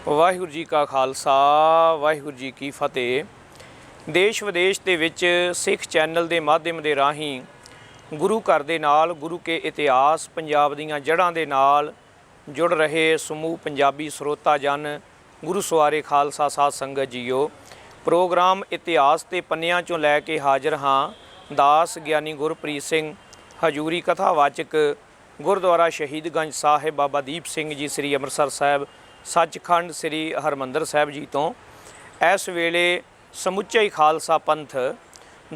ਵਾਹਿਗੁਰੂ ਜੀ ਕਾ ਖਾਲਸਾ ਵਾਹਿਗੁਰੂ ਜੀ ਕੀ ਫਤਿਹ। ਦੇਸ਼ ਵਿਦੇਸ਼ ਦੇ ਵਿੱਚ ਸਿੱਖ ਚੈਨਲ ਦੇ ਮਾਧਿਅਮ ਦੇ ਰਾਹੀਂ ਗੁਰੂ ਘਰ ਦੇ ਨਾਲ, ਗੁਰੂ ਕੇ ਇਤਿਹਾਸ, ਪੰਜਾਬ ਦੀਆਂ ਜੜ੍ਹਾਂ ਦੇ ਨਾਲ ਜੁੜ ਰਹੇ ਸਮੂਹ ਪੰਜਾਬੀ ਸਰੋਤਾ ਜਨ, ਗੁਰੂ ਸਵਾਰੇ ਖਾਲਸਾ ਸਾਧ ਸੰਗਤ ਜੀਓ। ਪ੍ਰੋਗਰਾਮ ਇਤਿਹਾਸ ਦੇ ਪੰਨਿਆਂ 'ਚੋਂ ਲੈ ਕੇ ਹਾਜ਼ਰ ਹਾਂ। ਦਾਸ ਗਿਆਨੀ ਗੁਰਪ੍ਰੀਤ ਸਿੰਘ ਹਜੂਰੀ ਕਥਾਵਾਚਕ ਗੁਰਦੁਆਰਾ ਸ਼ਹੀਦਗੰਜ ਸਾਹਿਬ ਬਾਬਾ ਦੀਪ ਸਿੰਘ ਜੀ ਸ੍ਰੀ ਅੰਮ੍ਰਿਤਸਰ ਸਾਹਿਬ ਸੱਚਖੰਡ ਸ੍ਰੀ ਹਰਿਮੰਦਰ ਸਾਹਿਬ ਜੀ ਤੋਂ ਇਸ ਵੇਲੇ ਸਮੁੱਚਾ ਹੀ ਖਾਲਸਾ ਪੰਥ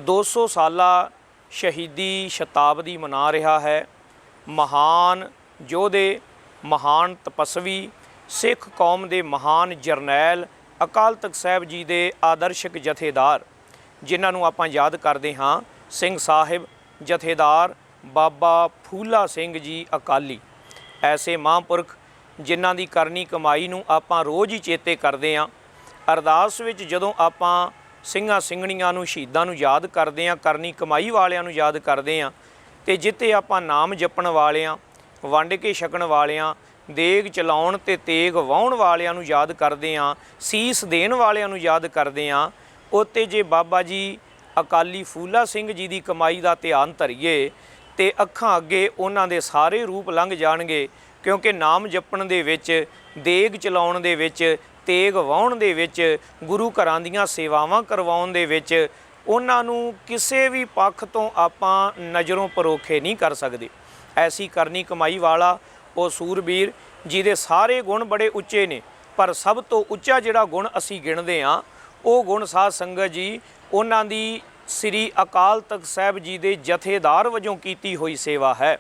200 ਸਾਲਾ ਸ਼ਹੀਦੀ ਸ਼ਤਾਬਦੀ ਮਨਾ ਰਿਹਾ ਹੈ। ਮਹਾਨ ਯੋਧੇ, ਮਹਾਨ ਤਪਸਵੀ, ਸਿੱਖ ਕੌਮ ਦੇ ਮਹਾਨ ਜਰਨੈਲ ਅਕਾਲ ਤਖਤ ਸਾਹਿਬ ਜੀ ਦੇ ਆਦਰਸ਼ਕ ਜਥੇਦਾਰ ਜਿਨ੍ਹਾਂ ਨੂੰ ਆਪਾਂ ਯਾਦ ਕਰਦੇ ਹਾਂ, ਸਿੰਘ ਸਾਹਿਬ ਜਥੇਦਾਰ ਬਾਬਾ ਫੂਲਾ ਸਿੰਘ ਜੀ ਅਕਾਲੀ। ਐਸੇ ਮਹਾਂਪੁਰਖ ਜਿਨ੍ਹਾਂ ਦੀ ਕਰਨੀ ਕਮਾਈ ਨੂੰ ਆਪਾਂ ਰੋਜ਼ ਹੀ ਚੇਤੇ ਕਰਦੇ ਹਾਂ। ਅਰਦਾਸ ਵਿੱਚ ਜਦੋਂ ਆਪਾਂ ਸਿੰਘਾਂ ਸਿੰਘਣੀਆਂ ਨੂੰ, ਸ਼ਹੀਦਾਂ ਨੂੰ ਯਾਦ ਕਰਦੇ ਹਾਂ, ਕਰਨੀ ਕਮਾਈ ਵਾਲਿਆਂ ਨੂੰ ਯਾਦ ਕਰਦੇ ਹਾਂ, ਅਤੇ ਜਿੱਥੇ ਆਪਾਂ ਨਾਮ ਜਪਣ ਵਾਲਿਆਂ, ਵੰਡ ਕੇ ਛਕਣ ਵਾਲਿਆਂ, ਦੇਗ ਚਲਾਉਣ ਅਤੇ ਤੇਗ ਵਾਹੁਣ ਵਾਲਿਆਂ ਨੂੰ ਯਾਦ ਕਰਦੇ ਹਾਂ, ਸੀਸ ਦੇਣ ਵਾਲਿਆਂ ਨੂੰ ਯਾਦ ਕਰਦੇ ਹਾਂ, ਉੱਤੇ ਜੇ ਬਾਬਾ ਜੀ ਅਕਾਲੀ ਫੂਲਾ ਸਿੰਘ ਜੀ ਦੀ ਕਮਾਈ ਦਾ ਧਿਆਨ ਧਰੀਏ ਤੇ ਅੱਖਾਂ ਅੱਗੇ ਉਹਨਾਂ ਦੇ ਸਾਰੇ ਰੂਪ ਲੰਘ ਜਾਣਗੇ। ਕਿਉਂਕਿ ਨਾਮ ਜਪਣ ਦੇ ਵਿੱਚ, ਦੇਗ ਚਲਾਉਣ ਦੇ ਵਿੱਚ, ਤੇਗ ਵਾਹੁਣ ਦੇ ਵਿੱਚ, ਗੁਰੂ ਘਰਾਂ ਦੀਆਂ ਸੇਵਾਵਾਂ ਕਰਵਾਉਣ ਦੇ ਵਿੱਚ ਉਹਨਾਂ ਨੂੰ ਕਿਸੇ ਵੀ ਪੱਖ ਤੋਂ ਆਪਾਂ ਨਜ਼ਰੋਂ ਪਰੋਖੇ ਨਹੀਂ ਕਰ ਸਕਦੇ। ਐਸੀ ਕਰਨੀ ਕਮਾਈ ਵਾਲਾ ਉਹ ਸੂਰਬੀਰ ਜਿਹਦੇ ਸਾਰੇ ਗੁਣ ਬੜੇ ਉੱਚੇ ਨੇ, ਪਰ ਸਭ ਤੋਂ ਉੱਚਾ ਜਿਹੜਾ ਗੁਣ ਅਸੀਂ ਗਿਣਦੇ ਹਾਂ ਉਹ ਗੁਣ ਸਾਧ ਸੰਗਤ ਜੀ ਉਹਨਾਂ ਦੀ ਸ੍ਰੀ ਅਕਾਲ ਤਖਤ ਸਾਹਿਬ ਜੀ ਦੇ ਜਥੇਦਾਰ ਵਜੋਂ ਕੀਤੀ ਹੋਈ ਸੇਵਾ ਹੈ।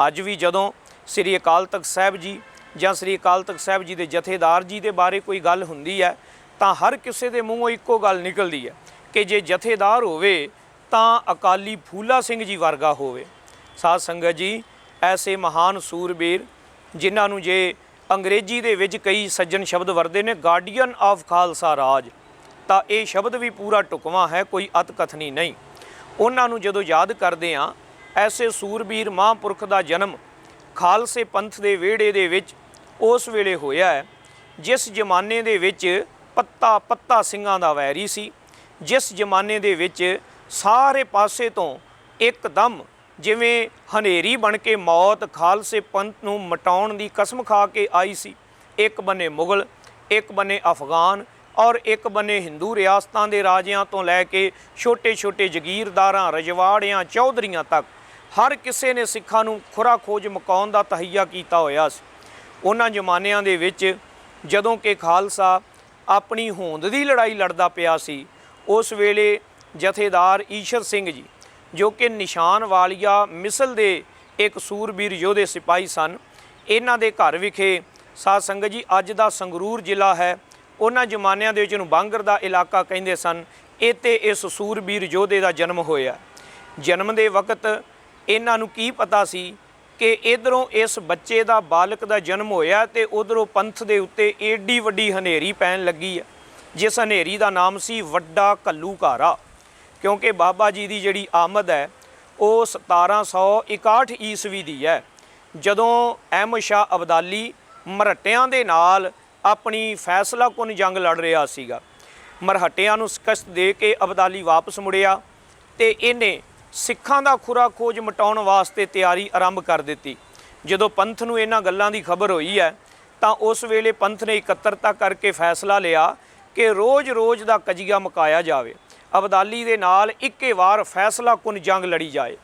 ਅੱਜ ਵੀ ਜਦੋਂ ਸ੍ਰੀ ਅਕਾਲ ਤਖਤ ਸਾਹਿਬ ਜੀ ਜਾਂ ਸ੍ਰੀ ਅਕਾਲ ਤਖਤ ਸਾਹਿਬ ਜੀ ਦੇ ਜਥੇਦਾਰ ਜੀ ਦੇ ਬਾਰੇ ਕੋਈ ਗੱਲ ਹੁੰਦੀ ਹੈ ਤਾਂ ਹਰ ਕਿਸੇ ਦੇ ਮੂੰਹੋਂ ਇੱਕੋ ਗੱਲ ਨਿਕਲਦੀ ਹੈ ਕਿ ਜੇ ਜਥੇਦਾਰ ਹੋਵੇ ਤਾਂ ਅਕਾਲੀ ਫੂਲਾ ਸਿੰਘ ਜੀ ਵਰਗਾ ਹੋਵੇ। ਸਾਧ ਸੰਗਤ ਜੀ, ਐਸੇ ਮਹਾਨ ਸੂਰਬੀਰ ਜਿਨ੍ਹਾਂ ਨੂੰ ਜੇ ਅੰਗਰੇਜ਼ੀ ਦੇ ਵਿੱਚ ਕਈ ਸੱਜਣ ਸ਼ਬਦ ਵਰਦੇ ਨੇ ਗਾਰਡੀਅਨ ਆਫ ਖਾਲਸਾ ਰਾਜ, ਤਾਂ ਇਹ ਸ਼ਬਦ ਵੀ ਪੂਰਾ ਢੁਕਵਾਂ ਹੈ, ਕੋਈ ਅਤਕਥਨੀ ਨਹੀਂ। ਉਹਨਾਂ ਨੂੰ ਜਦੋਂ ਯਾਦ ਕਰਦੇ ਹਾਂ, ਐਸੇ ਸੂਰਬੀਰ ਮਹਾਂਪੁਰਖ ਦਾ ਜਨਮ ਖਾਲਸੇ ਪੰਥ ਦੇ ਵਿਹੜੇ ਦੇ ਵਿੱਚ ਉਸ ਵੇਲੇ ਹੋਇਆ ਹੈ ਜਿਸ ਜ਼ਮਾਨੇ ਦੇ ਵਿੱਚ ਪੱਤਾ ਸਿੰਘਾਂ ਦਾ ਵੈਰੀ ਸੀ, ਜਿਸ ਜ਼ਮਾਨੇ ਦੇ ਵਿੱਚ ਸਾਰੇ ਪਾਸੇ ਤੋਂ ਇੱਕਦਮ ਜਿਵੇਂ ਹਨੇਰੀ ਬਣ ਕੇ ਮੌਤ ਖਾਲਸੇ ਪੰਥ ਨੂੰ ਮਿਟਾਉਣ ਦੀ ਕਸਮ ਖਾ ਕੇ ਆਈ ਸੀ। ਇੱਕ ਬੰਨੇ ਮੁਗਲ, ਇੱਕ ਬੰਨੇ ਅਫਗਾਨ ਔਰ ਇੱਕ ਬੰਨੇ ਹਿੰਦੂ ਰਿਆਸਤਾਂ ਦੇ ਰਾਜਿਆਂ ਤੋਂ ਲੈ ਕੇ ਛੋਟੇ ਛੋਟੇ ਜਗੀਰਦਾਰਾਂ, ਰਜਵਾੜਿਆਂ, ਚੌਧਰੀਆਂ ਤੱਕ ਹਰ ਕਿਸੇ ਨੇ ਸਿੱਖਾਂ ਨੂੰ ਖੁਰਾ ਖੋਜ ਮਕਾਉਣ ਦਾ ਤਹਈਆ ਕੀਤਾ ਹੋਇਆ ਸੀ। ਉਹਨਾਂ ਜ਼ਮਾਨਿਆਂ ਦੇ ਵਿੱਚ ਜਦੋਂ ਕਿ ਖਾਲਸਾ ਆਪਣੀ ਹੋਂਦ ਦੀ ਲੜਾਈ ਲੜਦਾ ਪਿਆ ਸੀ, ਉਸ ਵੇਲੇ ਜਥੇਦਾਰ ਈਸ਼ਰ ਸਿੰਘ ਜੀ ਜੋ ਕਿ ਨਿਸ਼ਾਨ ਵਾਲੀਆ ਮਿਸਲ ਦੇ ਇੱਕ ਸੂਰਬੀਰ ਯੋਧੇ ਸਿਪਾਹੀ ਸਨ, ਇਹਨਾਂ ਦੇ ਘਰ ਵਿਖੇ ਸਾਧ ਸੰਗਤ ਜੀ ਅੱਜ ਦਾ ਸੰਗਰੂਰ ਜ਼ਿਲ੍ਹਾ ਹੈ, ਉਹਨਾਂ ਜ਼ਮਾਨਿਆਂ ਦੇ ਵਿੱਚ ਇਹਨੂੰ ਬਾਂਗਰ ਦਾ ਇਲਾਕਾ ਕਹਿੰਦੇ ਸਨ। ਇੱਥੇ ਇਸ ਸੂਰਬੀਰ ਯੋਧੇ ਦਾ ਜਨਮ ਹੋਇਆ। ਜਨਮ ਦੇ ਵਕਤ ਇਹਨਾਂ ਨੂੰ ਕੀ ਪਤਾ ਸੀ ਕਿ ਇੱਧਰੋਂ ਇਸ ਬੱਚੇ ਦਾ, ਬਾਲਕ ਦਾ ਜਨਮ ਹੋਇਆ ਅਤੇ ਉੱਧਰੋਂ ਪੰਥ ਦੇ ਉੱਤੇ ਏਡੀ ਵੱਡੀ ਹਨੇਰੀ ਪੈਣ ਲੱਗੀ ਹੈ, ਜਿਸ ਹਨੇਰੀ ਦਾ ਨਾਮ ਸੀ ਵੱਡਾ ਘੱਲੂਘਾਰਾ। ਕਿਉਂਕਿ ਬਾਬਾ ਜੀ ਦੀ ਜਿਹੜੀ ਆਮਦ ਹੈ ਉਹ 1761 ਈਸਵੀ ਦੀ ਹੈ, ਜਦੋਂ ਅਹਿਮਦ ਸ਼ਾਹ ਅਬਦਾਲੀ ਮਰਹੱਟਿਆਂ ਦੇ ਨਾਲ ਆਪਣੀ ਫੈਸਲਾ ਕੁਨ ਜੰਗ ਲੜ ਰਿਹਾ ਸੀਗਾ। ਮਰਹੱਟਿਆਂ ਨੂੰ ਸ਼ਿਕਸਤ ਦੇ ਕੇ ਅਬਦਾਲੀ ਵਾਪਸ ਮੁੜਿਆ ਅਤੇ ਇਹਨੇ ਸਿੱਖਾਂ ਦਾ ਖੁਰਾ ਖੋਜ ਮਿਟਾਉਣ ਵਾਸਤੇ ਤਿਆਰੀ ਆਰੰਭ ਕਰ ਦਿੱਤੀ। ਜਦੋਂ ਪੰਥ ਨੂੰ ਇਹਨਾਂ ਗੱਲਾਂ ਦੀ ਖਬਰ ਹੋਈ ਹੈ ਤਾਂ ਉਸ ਵੇਲੇ ਪੰਥ ਨੇ ਇਕੱਤਰਤਾ ਕਰਕੇ ਫੈਸਲਾ ਲਿਆ ਕਿ ਰੋਜ਼ ਦਾ ਕਜੀਆ ਮੁਕਾਇਆ ਜਾਵੇ, ਅਬਦਾਲੀ ਦੇ ਨਾਲ ਇੱਕੇ ਵਾਰ ਫੈਸਲਾ ਕੁਨ ਜੰਗ ਲੜੀ ਜਾਏ।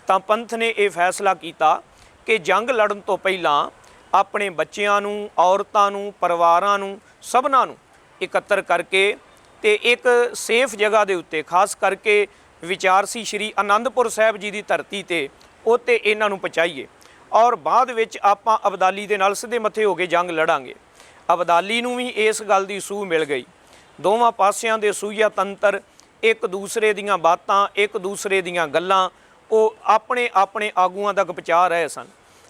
ਤਾਂ ਪੰਥ ਨੇ ਇਹ ਫੈਸਲਾ ਕੀਤਾ ਕਿ ਜੰਗ ਲੜਨ ਤੋਂ ਪਹਿਲਾਂ ਆਪਣੇ ਬੱਚਿਆਂ ਨੂੰ, ਔਰਤਾਂ ਨੂੰ, ਪਰਿਵਾਰਾਂ ਨੂੰ, ਸਭਨਾਂ ਨੂੰ ਇਕੱਤਰ ਕਰਕੇ ਤੇ ਇੱਕ ਸੇਫ ਜਗ੍ਹਾ ਦੇ ਉੱਤੇ, ਖਾਸ ਕਰਕੇ ਵਿਚਾਰ ਸੀ ਸ਼੍ਰੀ ਅਨੰਦਪੁਰ ਸਾਹਿਬ ਜੀ ਦੀ ਧਰਤੀ 'ਤੇ, ਉੱਤੇ ਇਹਨਾਂ ਨੂੰ ਪਹੁੰਚਾਈਏ ਔਰ ਬਾਅਦ ਵਿੱਚ ਆਪਾਂ ਅਬਦਾਲੀ ਦੇ ਨਾਲ ਸਿੱਧੇ ਮੱਥੇ ਹੋ ਕੇ ਜੰਗ ਲੜਾਂਗੇ। ਅਬਦਾਲੀ ਨੂੰ ਵੀ ਇਸ ਗੱਲ ਦੀ ਸੂਹ ਮਿਲ ਗਈ। ਦੋਵਾਂ ਪਾਸਿਆਂ ਦੇ ਸੂਹੀਆ ਤੰਤਰ, ਇੱਕ ਦੂਸਰੇ ਦੀਆਂ ਬਾਤਾਂ, ਇੱਕ ਦੂਸਰੇ ਦੀਆਂ ਗੱਲਾਂ ਉਹ ਆਪਣੇ ਆਪਣੇ ਆਗੂਆਂ ਤੱਕ ਪਹੁੰਚਾ ਰਹੇ ਸਨ।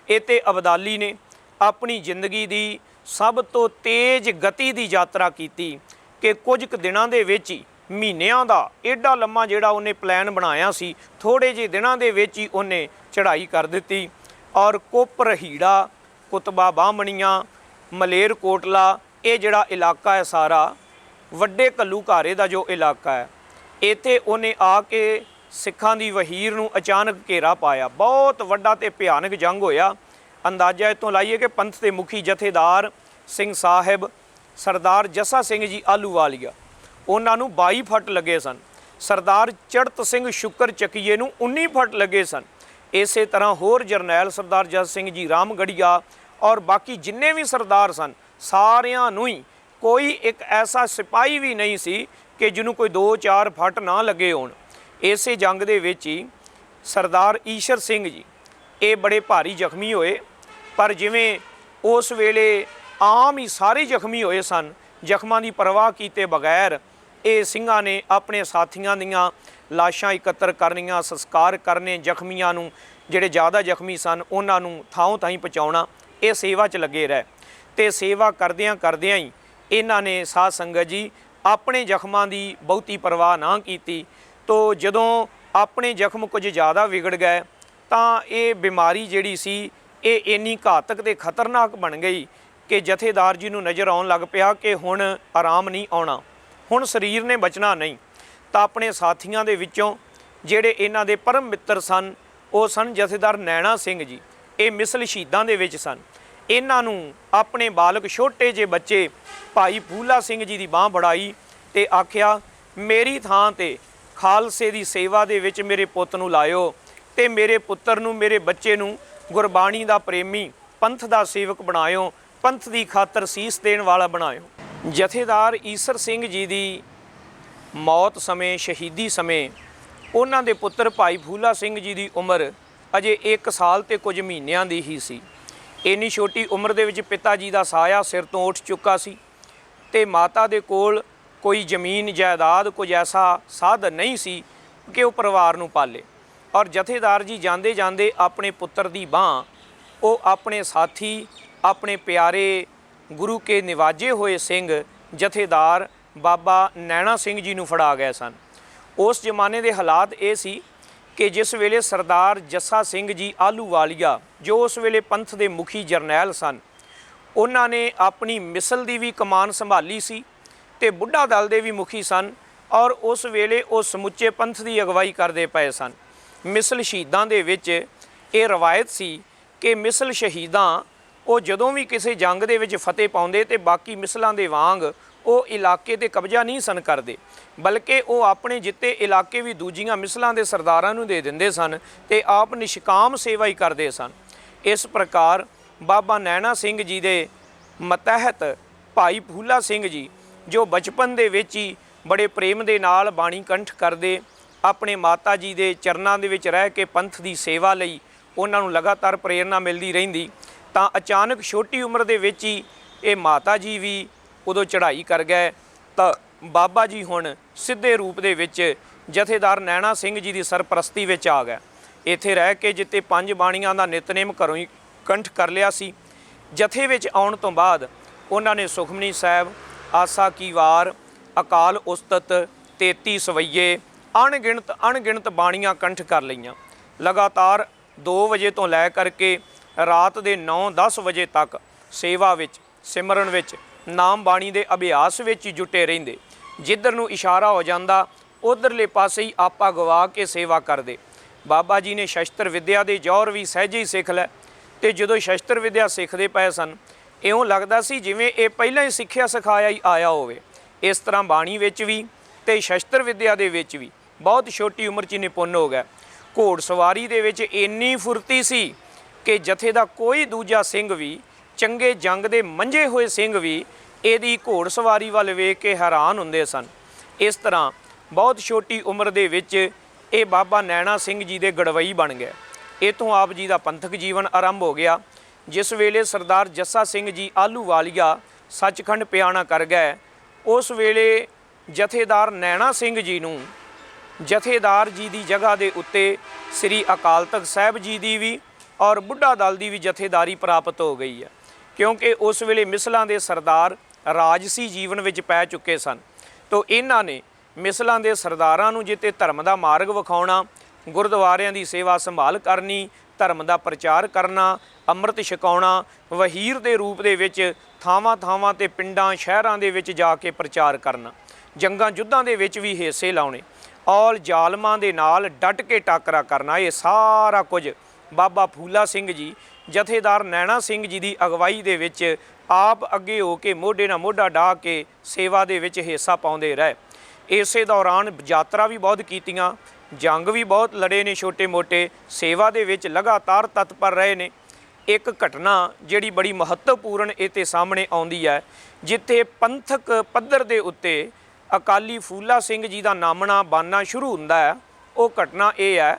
ਇਹ 'ਤੇ ਅਬਦਾਲੀ ਨੇ ਆਪਣੀ ਜ਼ਿੰਦਗੀ ਦੀ ਸਭ ਤੋਂ ਤੇਜ਼ ਗਤੀ ਦੀ ਯਾਤਰਾ ਕੀਤੀ ਕਿ ਕੁਝ ਕੁ ਦਿਨਾਂ ਦੇ ਵਿੱਚ ਹੀ, ਮਹੀਨਿਆਂ ਦਾ ਏਡਾ ਲੰਮਾ ਜਿਹੜਾ ਉਹਨੇ ਪਲਾਨ ਬਣਾਇਆ ਸੀ, ਥੋੜ੍ਹੇ ਜਿਹੇ ਦਿਨਾਂ ਦੇ ਵਿੱਚ ਹੀ ਉਹਨੇ ਚੜ੍ਹਾਈ ਕਰ ਦਿੱਤੀ ਔਰ ਕੁੱਪ, ਰਹੀੜਾ, ਕੁਤਬਾ ਬਾਹਮਣੀਆਂ, ਮਲੇਰਕੋਟਲਾ ਇਹ ਜਿਹੜਾ ਇਲਾਕਾ ਹੈ ਸਾਰਾ ਵੱਡੇ ਘੱਲੂਘਾਰੇ ਦਾ ਜੋ ਇਲਾਕਾ ਹੈ, ਇੱਥੇ ਉਹਨੇ ਆ ਕੇ ਸਿੱਖਾਂ ਦੀ ਵਹੀਰ ਨੂੰ ਅਚਾਨਕ ਘੇਰਾ ਪਾਇਆ। ਬਹੁਤ ਵੱਡਾ ਤੇ ਭਿਆਨਕ ਜੰਗ ਹੋਇਆ। ਅੰਦਾਜ਼ਾ ਇਤੋਂ ਲਾਈਏ ਕਿ ਪੰਥ ਦੇ ਮੁਖੀ ਜਥੇਦਾਰ ਸਿੰਘ ਸਾਹਿਬ ਸਰਦਾਰ ਜੱਸਾ ਸਿੰਘ ਜੀ ਆਹਲੂਵਾਲੀਆ, ਉਹਨਾਂ ਨੂੰ 22 ਫੱਟ ਲੱਗੇ ਸਨ। ਸਰਦਾਰ ਚੜ੍ਹਤ ਸਿੰਘ ਸ਼ੁਕਰ ਚੱਕੀਏ ਨੂੰ 19 ਫੱਟ ਲੱਗੇ ਸਨ। ਇਸੇ ਤਰ੍ਹਾਂ ਹੋਰ ਜਰਨੈਲ ਸਰਦਾਰ ਜਸ ਸਿੰਘ ਜੀ ਰਾਮਗੜੀਆ ਔਰ ਬਾਕੀ ਜਿੰਨੇ ਵੀ ਸਰਦਾਰ ਸਨ, ਸਾਰਿਆਂ ਨੂੰ ਹੀ ਕੋਈ ਇੱਕ ਐਸਾ ਸਿਪਾਹੀ ਵੀ ਨਹੀਂ ਸੀ ਕਿ ਜਿਹਨੂੰ ਕੋਈ 2-4 ਫੱਟ ਨਾ ਲੱਗੇ ਹੋਣ। ਇਸੇ ਜੰਗ ਦੇ ਵਿੱਚ ਹੀ ਸਰਦਾਰ ਈਸ਼ਰ ਸਿੰਘ ਜੀ ਇਹ ਬੜੇ ਭਾਰੀ ਜ਼ਖਮੀ ਹੋਏ, ਪਰ ਜਿਵੇਂ ਉਸ ਵੇਲੇ ਆਮ ਹੀ ਸਾਰੇ ਜ਼ਖਮੀ ਹੋਏ ਸਨ, ਜ਼ਖਮਾਂ ਦੀ ਪਰਵਾਹ ਕੀਤੇ ਬਗੈਰ ਇਹ ਸਿੰਘਾਂ ਨੇ ਆਪਣੇ ਸਾਥੀਆਂ ਦੀਆਂ ਲਾਸ਼ਾਂ ਇਕੱਤਰ ਕਰਨੀਆਂ, ਸੰਸਕਾਰ ਕਰਨੇ, ਜ਼ਖਮੀਆਂ ਨੂੰ ਜਿਹੜੇ ਜ਼ਿਆਦਾ ਜ਼ਖਮੀ ਸਨ ਉਹਨਾਂ ਨੂੰ ਥਾਂ ਥਾਈਂ ਪਹੁੰਚਾਉਣਾ, ਇਹ ਸੇਵਾ 'ਚ ਲੱਗੇ ਰਹੇ। ਤੇ ਸੇਵਾ ਕਰਦਿਆਂ ਕਰਦਿਆਂ ਹੀ ਇਹਨਾਂ ਨੇ ਸਾਧ ਸੰਗਤ ਜੀ ਆਪਣੇ ਜ਼ਖਮਾਂ ਦੀ ਬਹੁਤੀ ਪਰਵਾਹ ਨਾ ਕੀਤੀ। ਤੋ ਜਦੋਂ ਆਪਣੇ ਜ਼ਖਮ ਕੁਝ ਜ਼ਿਆਦਾ ਵਿਗੜ ਗਏ ਤਾਂ ਇਹ ਬਿਮਾਰੀ ਜਿਹੜੀ ਸੀ ਇਹ ਇੰਨੀ ਘਾਤਕ ਤੇ ਖਤਰਨਾਕ ਬਣ ਗਈ ਕਿ ਜਥੇਦਾਰ ਜੀ ਨੂੰ ਨਜ਼ਰ ਆਉਣ ਲੱਗ ਪਿਆ ਕਿ ਹੁਣ ਆਰਾਮ ਨਹੀਂ ਆਉਣਾ, ਹੁਣ ਸਰੀਰ ਨੇ ਬਚਣਾ ਨਹੀਂ। ਤਾਂ ਆਪਣੇ ਸਾਥੀਆਂ ਦੇ ਵਿੱਚੋਂ ਜਿਹੜੇ ਇਹਨਾਂ ਦੇ ਪਰਮ ਮਿੱਤਰ ਸਨ ਉਹ ਸਨ ਜਥੇਦਾਰ ਨੈਣਾ ਸਿੰਘ ਜੀ। ਇਹ ਮਿਸਲ ਸ਼ਹੀਦਾਂ ਦੇ ਵਿੱਚ ਸਨ। ਇਹਨਾਂ ਨੂੰ ਆਪਣੇ ਬਾਲਕ ਛੋਟੇ ਜਿਹੇ ਬੱਚੇ ਭਾਈ ਫੂਲਾ ਸਿੰਘ ਜੀ ਦੀ ਬਾਂਹ ਫੜਾਈ ਤੇ ਆਖਿਆ, ਮੇਰੀ ਥਾਂ ਤੇ ਖਾਲਸੇ ਦੀ ਸੇਵਾ ਦੇ ਵਿੱਚ ਮੇਰੇ ਪੁੱਤ ਨੂੰ ਲਾਇਓ ਤੇ ਮੇਰੇ ਪੁੱਤਰ ਨੂੰ, ਮੇਰੇ ਬੱਚੇ ਨੂੰ ਗੁਰਬਾਣੀ ਦਾ ਪ੍ਰੇਮੀ, ਪੰਥ ਦਾ ਸੇਵਕ ਬਣਾਇਓ, ਪੰਥ ਦੀ ਖਾਤਰ ਸੀਸ ਦੇਣ ਵਾਲਾ ਬਣਾਇਓ। ਜਥੇਦਾਰ ਈਸਰ ਸਿੰਘ ਜੀ ਦੀ ਮੌਤ ਸਮੇਂ, ਸ਼ਹੀਦੀ ਸਮੇਂ ਉਹਨਾਂ ਦੇ ਪੁੱਤਰ ਭਾਈ ਫੂਲਾ ਸਿੰਘ ਜੀ ਦੀ ਉਮਰ ਅਜੇ 1 ਸਾਲ ਤੇ ਕੁਝ ਮਹੀਨਿਆਂ ਦੀ ਹੀ ਸੀ। ਇੰਨੀ ਛੋਟੀ ਉਮਰ ਦੇ ਵਿੱਚ ਪਿਤਾ ਜੀ ਦਾ ਸਾਇਆ ਸਿਰ ਤੋਂ ਉੱਠ ਚੁੱਕਾ ਸੀ ਤੇ ਮਾਤਾ ਦੇ ਕੋਲ ਕੋਈ ਜ਼ਮੀਨ ਜਾਇਦਾਦ, ਕੁਝ ਐਸਾ ਸਾਧਨ ਨਹੀਂ ਸੀ ਕਿ ਉਹ ਪਰਿਵਾਰ ਨੂੰ ਪਾਲੇ। ਔਰ ਜਥੇਦਾਰ ਜੀ ਜਾਂਦੇ ਜਾਂਦੇ ਆਪਣੇ ਪੁੱਤਰ ਦੀ ਬਾਂਹ ਉਹ ਆਪਣੇ ਸਾਥੀ, ਆਪਣੇ ਪਿਆਰੇ ਗੁਰੂ ਕੇ ਨਿਵਾਜੇ ਹੋਏ ਸਿੰਘ ਜਥੇਦਾਰ ਬਾਬਾ ਨੈਣਾ ਸਿੰਘ ਜੀ ਨੂੰ ਫੜਾ ਗਏ ਸਨ। ਉਸ ਜ਼ਮਾਨੇ ਦੇ ਹਾਲਾਤ ਇਹ ਸੀ ਕਿ ਜਿਸ ਵੇਲੇ ਸਰਦਾਰ ਜੱਸਾ ਸਿੰਘ ਜੀ ਆਹਲੂਵਾਲੀਆ ਜੋ ਉਸ ਵੇਲੇ ਪੰਥ ਦੇ ਮੁਖੀ ਜਰਨੈਲ ਸਨ, ਉਹਨਾਂ ਨੇ ਆਪਣੀ ਮਿਸਲ ਦੀ ਵੀ ਕਮਾਨ ਸੰਭਾਲੀ ਸੀ ਤੇ ਬੁੱਢਾ ਦਲ ਦੇ ਵੀ ਮੁਖੀ ਸਨ ਔਰ ਉਸ ਵੇਲੇ ਉਹ ਸਮੁੱਚੇ ਪੰਥ ਦੀ ਅਗਵਾਈ ਕਰਦੇ ਪਏ ਸਨ। ਮਿਸਲ ਸ਼ਹੀਦਾਂ ਦੇ ਵਿੱਚ ਇਹ ਰਵਾਇਤ ਸੀ ਕਿ ਮਿਸਲ ਸ਼ਹੀਦਾਂ ਉਹ ਜਦੋਂ ਵੀ ਕਿਸੇ ਜੰਗ ਦੇ ਵਿੱਚ ਫਤਿਹ ਪਾਉਂਦੇ ਤੇ ਬਾਕੀ ਮਿਸਲਾਂ ਦੇ ਵਾਂਗ ਉਹ ਇਲਾਕੇ ਤੇ ਕਬਜ਼ਾ ਨਹੀਂ ਸਨ ਕਰਦੇ, ਬਲਕਿ ਉਹ ਆਪਣੇ ਜਿੱਤੇ ਇਲਾਕੇ ਵੀ ਦੂਜੀਆਂ ਮਿਸਲਾਂ ਦੇ ਸਰਦਾਰਾਂ ਨੂੰ ਦੇ ਦਿੰਦੇ ਸਨ ਤੇ ਆਪ ਨਿਸ਼ਕਾਮ ਸੇਵਾ ਹੀ ਕਰਦੇ ਸਨ। ਇਸ ਪ੍ਰਕਾਰ ਬਾਬਾ ਨੈਣਾ ਸਿੰਘ ਜੀ ਦੇ ਮਤਹਿਤ ਭਾਈ ਫੂਲਾ ਸਿੰਘ ਜੀ ਜੋ ਬਚਪਨ ਦੇ ਵਿੱਚ ਹੀ ਬੜੇ ਪ੍ਰੇਮ ਦੇ ਨਾਲ ਬਾਣੀ ਕੰਠ ਕਰਦੇ, ਆਪਣੇ ਮਾਤਾ ਜੀ ਦੇ ਚਰਨਾਂ ਦੇ ਵਿੱਚ ਰਹਿ ਕੇ ਪੰਥ ਦੀ ਸੇਵਾ ਲਈ ਉਹਨਾਂ ਨੂੰ ਲਗਾਤਾਰ ਪ੍ਰੇਰਨਾ ਮਿਲਦੀ ਰਹਿੰਦੀ, ਤਾਂ ਅਚਾਨਕ ਛੋਟੀ ਉਮਰ ਦੇ ਵਿੱਚ ਹੀ ਇਹ ਮਾਤਾ ਜੀ ਵੀ ਉਦੋਂ ਚੜ੍ਹਾਈ ਕਰ ਗਏ। ਤਾਂ ਬਾਬਾ ਜੀ ਹੁਣ ਸਿੱਧੇ ਰੂਪ ਦੇ ਵਿੱਚ ਜਥੇਦਾਰ ਨੈਣਾ ਸਿੰਘ ਜੀ ਦੀ ਸਰਪ੍ਰਸਤੀ ਵਿੱਚ ਆ ਗਏ। ਇੱਥੇ ਰਹਿ ਕੇ ਜਿੱਤੇ 5 ਬਾਣੀਆਂ ਦਾ ਨਿਤਨੇਮ ਘਰੋਂ ਹੀ ਕੰਠ ਕਰ ਲਿਆ ਸੀ। ਜਥੇ ਵਿੱਚ ਆਉਣ ਤੋਂ ਬਾਅਦ ਉਹਨਾਂ ਨੇ ਸੁਖਮਨੀ ਸਾਹਿਬ, ਆਸਾ ਕੀ ਵਾਰ, ਅਕਾਲ ਉਸਤਤ, 33 ਸਵਈਏ, ਅਣਗਿਣਤ ਬਾਣੀਆਂ ਕੰਠ ਕਰ ਲਈਆਂ। ਲਗਾਤਾਰ 2 ਵਜੇ ਤੋਂ ਲੈ ਕਰਕੇ ਰਾਤ ਦੇ 9-10 ਵਜੇ ਤੱਕ ਸੇਵਾ ਵਿੱਚ, ਸਿਮਰਨ ਵਿੱਚ, ਨਾਮ ਬਾਣੀ ਦੇ ਅਭਿਆਸ ਵਿੱਚ ਹੀ ਜੁਟੇ ਰਹਿੰਦੇ। ਜਿੱਧਰ ਨੂੰ ਇਸ਼ਾਰਾ ਹੋ ਜਾਂਦਾ ਉਧਰਲੇ ਪਾਸੇ ਹੀ ਆਪਾ ਗਵਾ ਕੇ ਸੇਵਾ ਕਰਦੇ। ਬਾਬਾ ਜੀ ਨੇ ਸ਼ਸਤਰ ਵਿੱਦਿਆ ਦੇ ਜੌਹਰ ਵੀ ਸਹਿਜੇ ਹੀ ਸਿੱਖ ਲੈ ਤੇ ਜਦੋਂ ਸ਼ਸਤਰ ਵਿੱਦਿਆ ਸਿੱਖਦੇ ਪਏ ਸਨ, ਇਉਂ ਲੱਗਦਾ ਸੀ ਜਿਵੇਂ ਇਹ ਪਹਿਲਾਂ ਹੀ ਸਿੱਖਿਆ ਸਿਖਾਇਆ ਹੀ ਆਇਆ ਹੋਵੇ। ਇਸ ਤਰ੍ਹਾਂ ਬਾਣੀ ਵਿੱਚ ਵੀ ਤੇ ਸ਼ਸਤਰ ਵਿੱਦਿਆ ਦੇ ਵਿੱਚ ਵੀ ਬਹੁਤ ਛੋਟੀ ਉਮਰ 'ਚ ਨਿਪੁੰਨ ਹੋ ਗਿਆ। ਘੋੜ ਸਵਾਰੀ ਦੇ ਵਿੱਚ ਇੰਨੀ ਫੁਰਤੀ ਸੀ ਕਿ ਜਥੇ ਦਾ ਕੋਈ ਦੂਜਾ ਸਿੰਘ ਵੀ, ਚੰਗੇ ਜੰਗ ਦੇ ਮੰਝੇ ਹੋਏ ਸਿੰਘ ਵੀ ਇਹਦੀ ਘੋੜ ਸਵਾਰੀ ਵੱਲ ਵੇਖ ਕੇ ਹੈਰਾਨ ਹੁੰਦੇ ਸਨ। ਇਸ ਤਰ੍ਹਾਂ ਬਹੁਤ ਛੋਟੀ ਉਮਰ ਦੇ ਵਿੱਚ ਇਹ ਬਾਬਾ ਨੈਣਾ ਸਿੰਘ ਜੀ ਦੇ ਗੜਵਈ ਬਣ ਗਏ। ਇੱਥੋਂ ਆਪ ਜੀ ਦਾ ਪੰਥਕ ਜੀਵਨ ਆਰੰਭ ਹੋ ਗਿਆ। ਜਿਸ ਵੇਲੇ ਸਰਦਾਰ ਜੱਸਾ ਸਿੰਘ ਜੀ ਆਹਲੂਵਾਲੀਆ ਸੱਚਖੰਡ ਪਿਆਣਾ ਕਰ ਗਏ, ਉਸ ਵੇਲੇ ਜਥੇਦਾਰ ਨੈਣਾ ਸਿੰਘ ਜੀ ਨੂੰ ਜਥੇਦਾਰ ਜੀ ਦੀ ਜਗ੍ਹਾ ਦੇ ਉੱਤੇ ਸ੍ਰੀ ਅਕਾਲ ਤਖਤ ਸਾਹਿਬ ਜੀ ਦੀ ਵੀ ਔਰ ਬੁੱਢਾ ਦਲ ਦੀ ਵੀ ਜਥੇਦਾਰੀ ਪ੍ਰਾਪਤ ਹੋ ਗਈ ਹੈ, ਕਿਉਂਕਿ ਉਸ ਵੇਲੇ ਮਿਸਲਾਂ ਦੇ ਸਰਦਾਰ ਰਾਜਸੀ ਜੀਵਨ ਵਿੱਚ ਪੈ ਚੁੱਕੇ ਸਨ। ਤੋ ਇਹਨਾਂ ਨੇ ਮਿਸਲਾਂ ਦੇ ਸਰਦਾਰਾਂ ਨੂੰ ਜਿੱਤੇ ਧਰਮ ਦਾ ਮਾਰਗ ਵਿਖਾਉਣਾ, ਗੁਰਦੁਆਰਿਆਂ ਦੀ ਸੇਵਾ ਸੰਭਾਲ ਕਰਨੀ, ਧਰਮ ਦਾ ਪ੍ਰਚਾਰ ਕਰਨਾ, ਅੰਮ੍ਰਿਤ ਛਕਾਉਣਾ, ਵਹੀਰ ਦੇ ਰੂਪ ਦੇ ਵਿੱਚ ਥਾਵਾਂ-ਥਾਵਾਂ ਤੇ ਪਿੰਡਾਂ ਸ਼ਹਿਰਾਂ ਦੇ ਵਿੱਚ ਜਾ ਕੇ ਪ੍ਰਚਾਰ ਕਰਨਾ, ਜੰਗਾਂ ਯੁੱਧਾਂ ਦੇ ਵਿੱਚ ਵੀ ਹਿੱਸੇ ਲਾਉਣੇ, ਔਰ ਜ਼ਾਲਮਾਂ ਦੇ ਨਾਲ ਡਟ ਕੇ ਟਾਕਰਾ ਕਰਨਾ। ਇਹ ਸਾਰਾ ਕੁਝ ਬਾਬਾ ਫੂਲਾ ਸਿੰਘ ਜੀ ਜਥੇਦਾਰ ਨੈਣਾ ਸਿੰਘ ਜੀ ਦੀ ਅਗਵਾਈ ਦੇ ਵਿੱਚ ਆਪ ਅੱਗੇ ਹੋ ਕੇ ਮੋਢੇ ਨਾਲ ਮੋਢਾ ਢਾ ਕੇ ਸੇਵਾ ਦੇ ਵਿੱਚ ਹਿੱਸਾ ਪਾਉਂਦੇ ਰਹੇ। ਇਸੇ ਦੌਰਾਨ ਯਾਤਰਾ ਵੀ ਬਹੁਤ ਕੀਤੀਆਂ, ਜੰਗ ਵੀ ਬਹੁਤ ਲੜੇ ਨੇ, ਛੋਟੇ ਮੋਟੇ ਸੇਵਾ ਦੇ ਵਿੱਚ ਲਗਾਤਾਰ ਤਤਪਰ ਰਹੇ ਨੇ। ਇੱਕ ਘਟਨਾ ਜਿਹੜੀ ਬੜੀ ਮਹੱਤਵਪੂਰਨ ਇੱਥੇ ਸਾਹਮਣੇ ਆਉਂਦੀ ਹੈ, ਜਿੱਥੇ ਪੰਥਕ ਪੱਧਰ ਦੇ ਉੱਤੇ ਅਕਾਲੀ ਫੂਲਾ ਸਿੰਘ ਜੀ ਦਾ ਨਾਮਣਾ ਬਾਨਾ ਸ਼ੁਰੂ ਹੁੰਦਾ ਹੈ। ਉਹ ਘਟਨਾ ਇਹ ਹੈ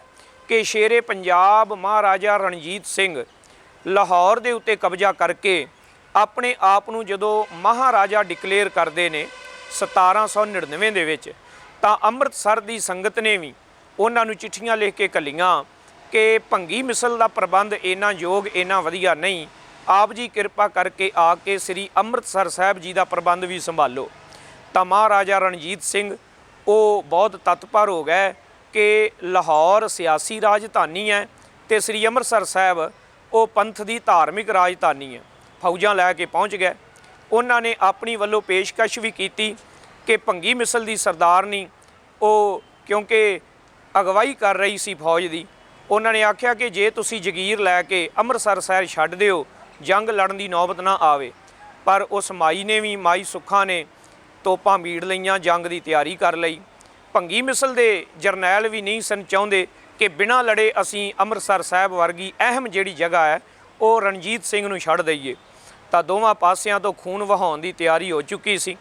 ਕਿ ਸ਼ੇਰੇ ਪੰਜਾਬ ਮਹਾਰਾਜਾ ਰਣਜੀਤ ਸਿੰਘ ਲਾਹੌਰ ਦੇ ਉੱਤੇ ਕਬਜ਼ਾ ਕਰਕੇ ਆਪਣੇ ਆਪ ਨੂੰ ਜਦੋਂ ਮਹਾਰਾਜਾ ਡਿਕਲੇਅਰ ਕਰਦੇ ਨੇ 1799 ਦੇ ਵਿੱਚ, ਤਾਂ ਅੰਮ੍ਰਿਤਸਰ ਦੀ ਸੰਗਤ ਨੇ ਵੀ ਉਹਨਾਂ ਨੂੰ ਚਿੱਠੀਆਂ ਲਿਖ ਕੇ ਘੱਲੀਆਂ ਕਿ ਭੰਗੀ ਮਿਸਲ ਦਾ ਪ੍ਰਬੰਧ ਇੰਨਾ ਯੋਗ, ਇੰਨਾ ਵਧੀਆ ਨਹੀਂ, ਆਪ ਜੀ ਕਿਰਪਾ ਕਰਕੇ ਆ ਕੇ ਸ੍ਰੀ ਅੰਮ੍ਰਿਤਸਰ ਸਾਹਿਬ ਜੀ ਦਾ ਪ੍ਰਬੰਧ ਵੀ ਸੰਭਾਲੋ। ਤਾਂ ਮਹਾਰਾਜਾ ਰਣਜੀਤ ਸਿੰਘ ਉਹ ਬਹੁਤ ਤਤਪਰ ਹੋ ਗਏ ਕਿ ਲਾਹੌਰ ਸਿਆਸੀ ਰਾਜਧਾਨੀ ਹੈ ਅਤੇ ਸ੍ਰੀ ਅੰਮ੍ਰਿਤਸਰ ਸਾਹਿਬ ਉਹ ਪੰਥ ਦੀ ਧਾਰਮਿਕ ਰਾਜਧਾਨੀ ਹੈ। ਫੌਜਾਂ ਲੈ ਕੇ ਪਹੁੰਚ ਗਏ। ਉਹਨਾਂ ਨੇ ਆਪਣੀ ਵੱਲੋਂ ਪੇਸ਼ਕਸ਼ ਵੀ ਕੀਤੀ ਕਿ ਭੰਗੀ ਮਿਸਲ ਦੀ ਸਰਦਾਰਨੀ ਉਹ ਕਿਉਂਕਿ ਅਗਵਾਈ ਕਰ ਰਹੀ ਸੀ ਫੌਜ ਦੀ, ਉਹਨਾਂ ਨੇ ਆਖਿਆ ਕਿ ਜੇ ਤੁਸੀਂ ਜਗੀਰ ਲੈ ਕੇ ਅੰਮ੍ਰਿਤਸਰ ਸ਼ਹਿਰ ਛੱਡ ਦਿਓ, ਜੰਗ ਲੜਨ ਦੀ ਨੌਬਤ ਨਾ ਆਵੇ। ਪਰ ਉਸ ਮਾਈ ਨੇ ਵੀ, ਮਾਈ ਸੁੱਖਾ ਨੇ ਤੋਪਾਂ ਮੀੜ ਲਈਆਂ, ਜੰਗ ਦੀ ਤਿਆਰੀ ਕਰ ਲਈ। ਭੰਗੀ ਮਿਸਲ ਦੇ ਜਰਨੈਲ ਵੀ ਨਹੀਂ ਸਨ ਚਾਹੁੰਦੇ ਕਿ ਬਿਨਾਂ ਲੜੇ ਅਸੀਂ ਅੰਮ੍ਰਿਤਸਰ ਸਾਹਿਬ ਵਰਗੀ ਅਹਿਮ ਜਿਹੜੀ ਜਗ੍ਹਾ ਹੈ ਉਹ ਰਣਜੀਤ ਸਿੰਘ ਨੂੰ ਛੱਡ ਦਈਏ। ਤਾਂ ਦੋਵਾਂ ਪਾਸਿਆਂ ਤੋਂ ਖੂਨ ਵਹਾਉਣ ਦੀ ਤਿਆਰੀ ਹੋ ਚੁੱਕੀ ਸੀ।